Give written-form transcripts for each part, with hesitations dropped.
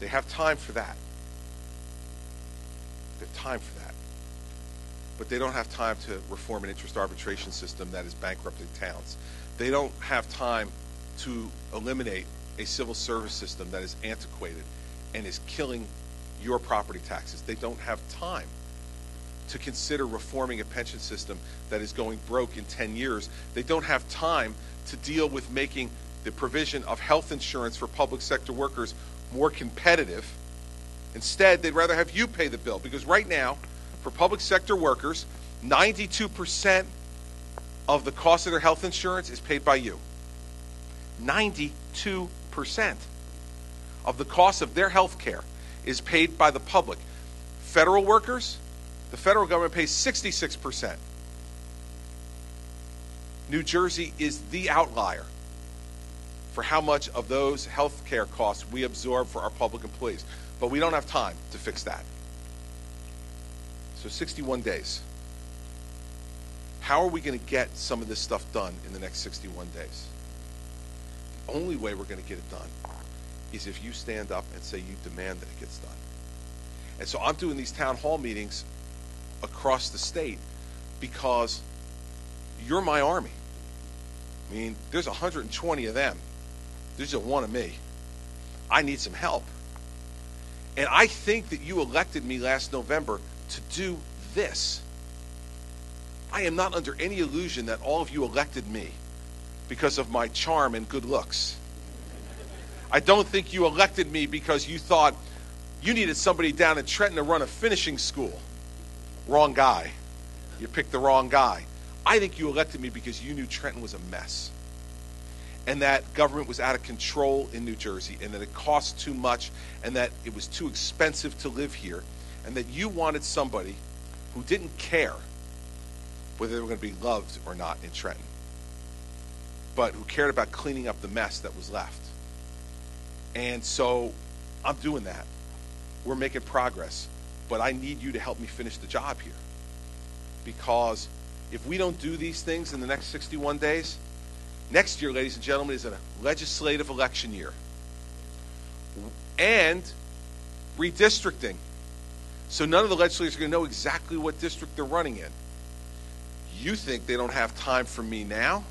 They have time for that. They have time for that. But they don't have time to reform an interest arbitration system that is bankrupting towns. They don't have time to eliminate a civil service system that is antiquated and is killing your property taxes. They don't have time to consider reforming a pension system that is going broke in 10 years. They don't have time to deal with making the provision of health insurance for public sector workers more competitive. Instead, they'd rather have you pay the bill, because right now, for public sector workers, 92% of the cost of their health insurance is paid by you. 92% of the cost of their health care is paid by the public. Federal workers, the federal government pays 66%. New Jersey is the outlier for how much of those health care costs we absorb for our public employees. But we don't have time to fix that. So 61 days. How are we going to get some of this stuff done in the next 61 days? The only way we're going to get it done is if you stand up and say you demand that it gets done. And so I'm doing these town hall meetings across the state because you're my army. I mean, there's 120 of them. There's just one of me. I need some help. And I think that you elected me last November to do this. I am not under any illusion that all of you elected me because of my charm and good looks. I don't think you elected me because you thought you needed somebody down in Trenton to run a finishing school. Wrong guy. You picked the wrong guy. I think you elected me because you knew Trenton was a mess, and that government was out of control in New Jersey, and that it cost too much, and that it was too expensive to live here, and that you wanted somebody who didn't care whether they were going to be loved or not in Trenton, but who cared about cleaning up the mess that was left. And so I'm doing that. We're making progress, but I need you to help me finish the job here, because if we don't do these things in the next 61 days, next year, ladies and gentlemen, is a legislative election year. And redistricting. So none of the legislators are going to know exactly what district they're running in. You think they don't have time for me now?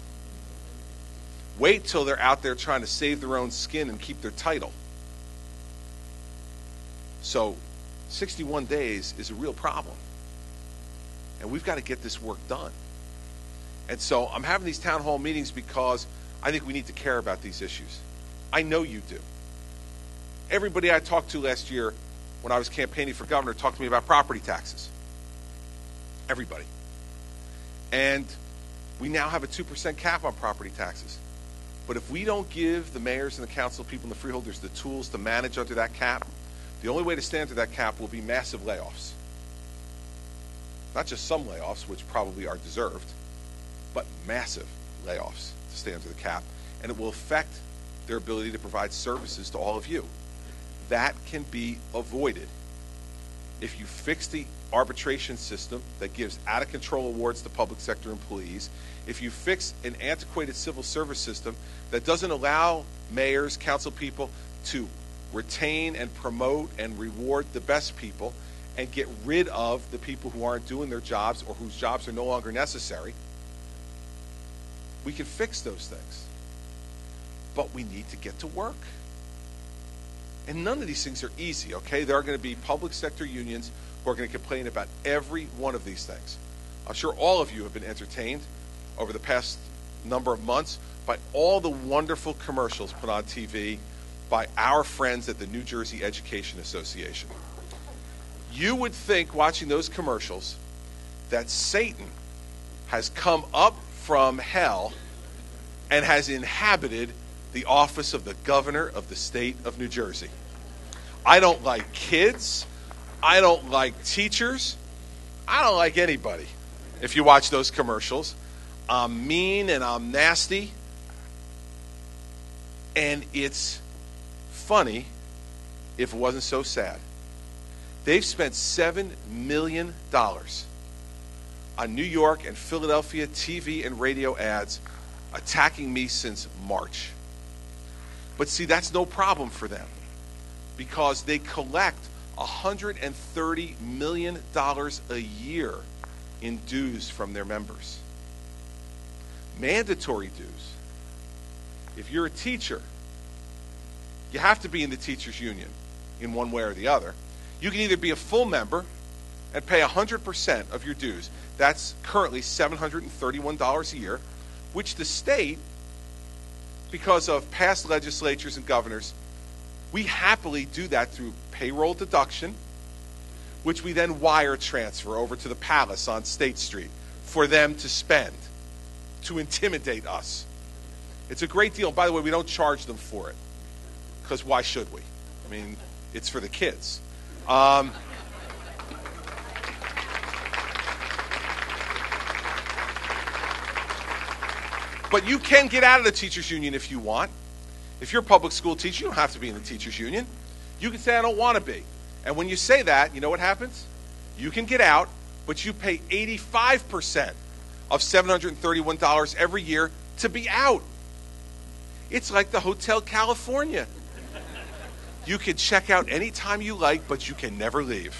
Wait till they're out there trying to save their own skin and keep their title. So 61 days is a real problem. And we've got to get this work done. And so I'm having these town hall meetings because I think we need to care about these issues. I know you do. Everybody I talked to last year when I was campaigning for governor talked to me about property taxes. Everybody. And we now have a 2% cap on property taxes. But if we don't give the mayors and the council people and the freeholders the tools to manage under that cap, the only way to stay under that cap will be massive layoffs. Not just some layoffs, which probably are deserved, but massive layoffs to stay under the cap, and it will affect their ability to provide services to all of you. That can be avoided if you fix the arbitration system that gives out-of-control awards to public sector employees, if you fix an antiquated civil service system that doesn't allow mayors, council people to retain and promote and reward the best people, and get rid of the people who aren't doing their jobs or whose jobs are no longer necessary. We can fix those things. But we need to get to work. And none of these things are easy, okay? There are going to be public sector unions who are going to complain about every one of these things. I'm sure all of you have been entertained over the past number of months by all the wonderful commercials put on TV by our friends at the New Jersey Education Association. You would think, watching those commercials, that Satan has come up from hell and has inhabited the office of the governor of the state of New Jersey. I don't like kids. I don't like teachers. I don't like anybody. If you watch those commercials, I'm mean and I'm nasty. And it's funny if it wasn't so sad. They've spent $7 million on New York and Philadelphia TV and radio ads attacking me since March. But see, that's no problem for them, because they collect $130 million a year in dues from their members. Mandatory dues. If you're a teacher, you have to be in the teachers union in one way or the other. You can either be a full member and pay 100% of your dues. That's currently $731 a year, which the state, because of past legislatures and governors, we happily do that through payroll deduction, which we then wire transfer over to the palace on State Street for them to spend, to intimidate us. It's a great deal. By the way, we don't charge them for it, because why should we? I mean, it's for the kids. But you can get out of the teachers union if you want. If you're a public school teacher, you don't have to be in the teachers union. You can say, I don't want to be. And when you say that, you know what happens? You can get out, but you pay 85% of $731 every year to be out. It's like the Hotel California. You can check out anytime you like, but you can never leave.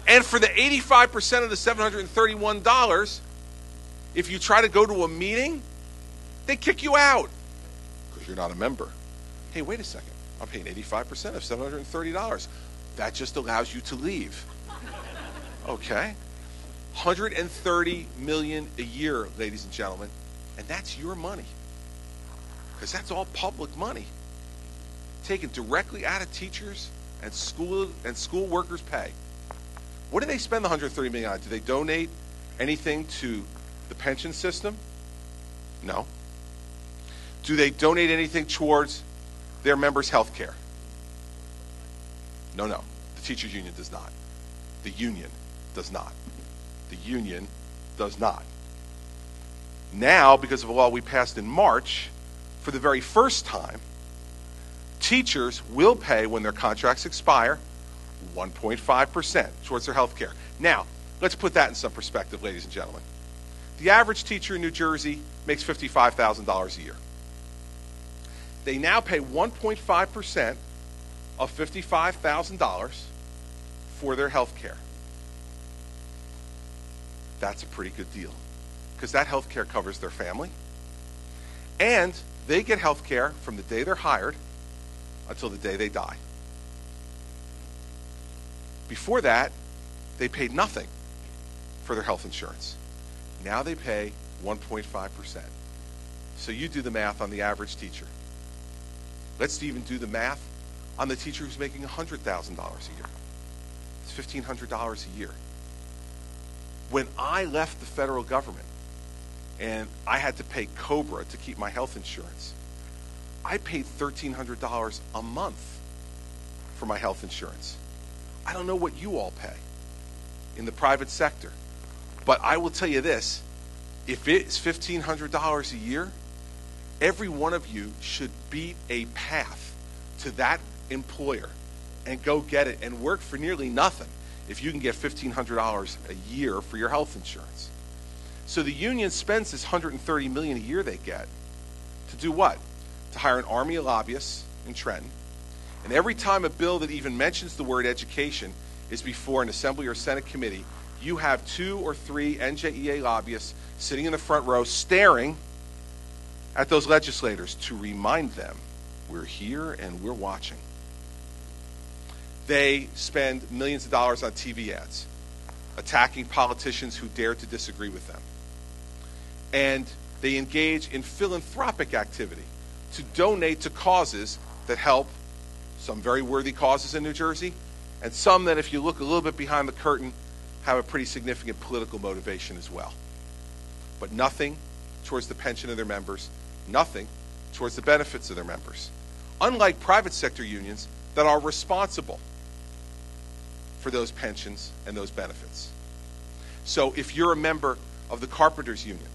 And for the 85% of the $731, if you try to go to a meeting, they kick you out because you're not a member. Hey, wait a second. I'm paying 85% of $730. That just allows you to leave. Okay? $130 million a year, ladies and gentlemen, and that's your money, because that's all public money taken directly out of teachers and school workers' pay. What do they spend the $130 million on? Do they donate anything to the pension system? No. Do they donate anything towards their members' health care? No. The teachers union does not. The union does not. The union does not. Now, because of a law we passed in March, for the very first time, teachers will pay, when their contracts expire, 1.5% towards their health care. Now, let's put that in some perspective, ladies and gentlemen. The average teacher in New Jersey makes $55,000 a year. They now pay 1.5% of $55,000 for their health care. That's a pretty good deal, because that health care covers their family, and they get health care from the day they're hired until the day they die. Before that, they paid nothing for their health insurance. Now they pay 1.5%. So you do the math on the average teacher. Let's even do the math on the teacher who's making $100,000 a year. It's $1,500 a year. When I left the federal government and I had to pay COBRA to keep my health insurance, I paid $1,300 a month for my health insurance. I don't know what you all pay in the private sector, but I will tell you this: if it's $1,500 a year, every one of you should beat a path to that employer and go get it and work for nearly nothing if you can get $1,500 a year for your health insurance. So the union spends this $130 million a year they get to do what? To hire an army of lobbyists in Trenton. And every time a bill that even mentions the word education is before an Assembly or Senate committee, you have 2 or 3 NJEA lobbyists sitting in the front row staring at those legislators to remind them, we're here and we're watching. They spend millions of dollars on TV ads, attacking politicians who dare to disagree with them. And they engage in philanthropic activity to donate to causes that help, some very worthy causes in New Jersey, and some that, if you look a little bit behind the curtain, have a pretty significant political motivation as well. But nothing towards the pension of their members, nothing towards the benefits of their members. Unlike private sector unions that are responsible for those pensions and those benefits. So if you're a member of the Carpenters Union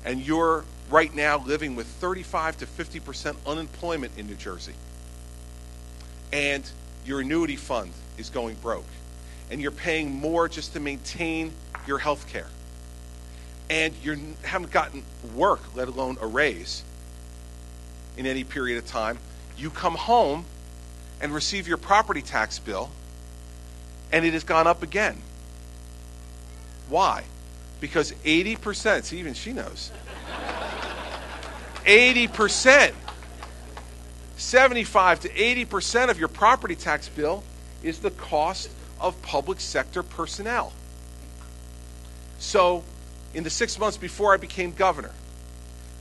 and you're right now living with 35 to 50% unemployment in New Jersey, and your annuity fund is going broke, and you're paying more just to maintain your health care, and you haven't gotten work, let alone a raise, in any period of time, you come home and receive your property tax bill, and it has gone up again. Why? Because 80%, see, even she knows, 80%, 75 to 80% of your property tax bill is the cost of public sector personnel. So, in the 6 months before I became governor,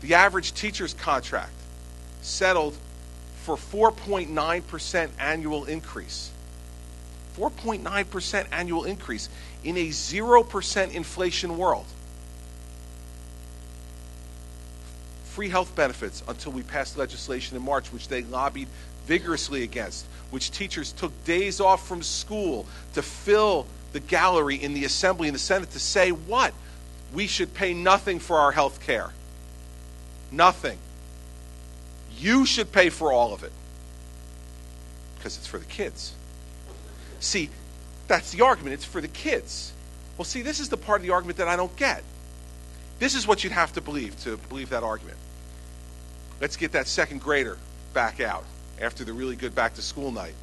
the average teacher's contract settled for 4.9% annual increase. 4.9% annual increase in a 0% inflation world. Free health benefits until we passed legislation in March, which they lobbied vigorously against, which teachers took days off from school to fill the gallery in the Assembly and the Senate to say what? We should pay nothing for our health care. Nothing. You should pay for all of it. Because it's for the kids. See, that's the argument. It's for the kids. Well, see, this is the part of the argument that I don't get. This is what you'd have to believe that argument. Let's get that second grader back out after the really good back to school night.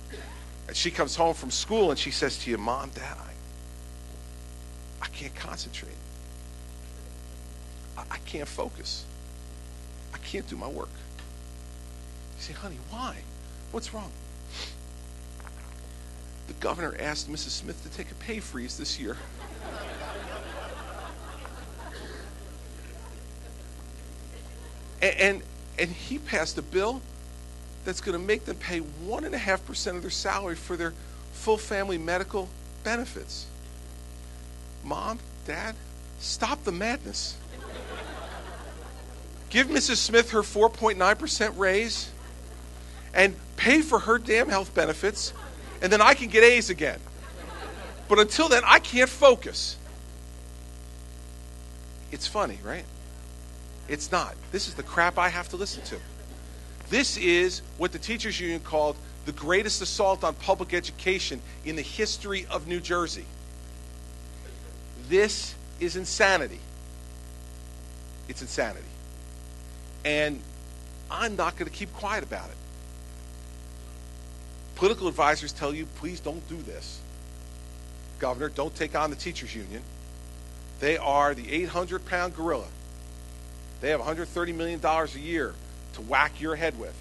And she comes home from school and she says to you, Mom, Dad, I can't concentrate. I can't focus. I can't do my work. You say, honey, why? What's wrong? The governor asked Mrs. Smith to take a pay freeze this year. And he passed a bill that's going to make them pay 1.5% of their salary for their full family medical benefits. Mom, Dad, stop the madness. Give Mrs. Smith her 4.9% raise and pay for her damn health benefits, and then I can get A's again. But until then, I can't focus. It's funny, right? It's not. This is the crap I have to listen to. This is what the teachers union called the greatest assault on public education in the history of New Jersey. This is insanity. It's insanity. And I'm not going to keep quiet about it. Political advisors tell you, please don't do this. Governor, don't take on the teachers union. They are the 800-pound gorilla. They have $130 million a year to whack your head with.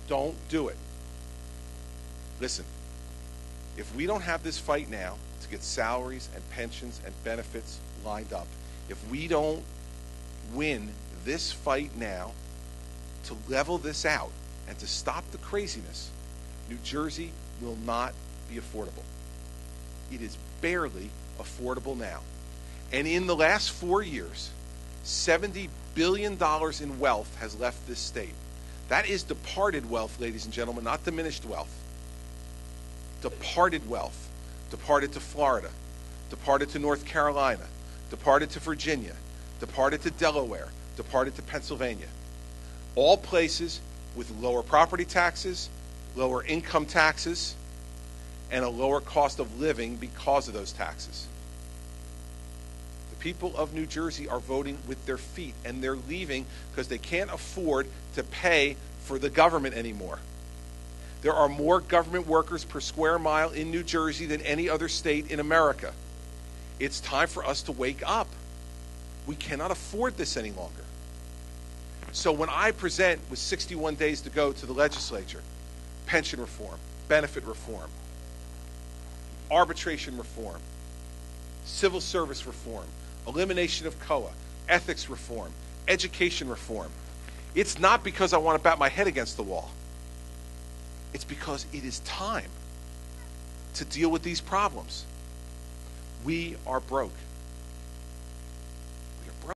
Don't do it. Listen, if we don't have this fight now to get salaries and pensions and benefits lined up, if we don't win this fight now to level this out and to stop the craziness, New Jersey will not be affordable. It is barely affordable now. And in the last 4 years, $70 billion in wealth has left this state. That is departed wealth, ladies and gentlemen, not diminished wealth. Departed wealth. Departed to Florida. Departed to North Carolina. Departed to Virginia. Departed to Delaware. Departed to Pennsylvania. All places with lower property taxes, lower income taxes, and a lower cost of living because of those taxes. The people of New Jersey are voting with their feet, and they're leaving because they can't afford to pay for the government anymore. There are more government workers per square mile in New Jersey than any other state in America. It's time for us to wake up. We cannot afford this any longer. So when I present with 61 days to go to the legislature, pension reform, benefit reform, arbitration reform, civil service reform, elimination of COA, ethics reform, education reform, it's not because I want to bat my head against the wall. It's because it is time to deal with these problems. We are broke.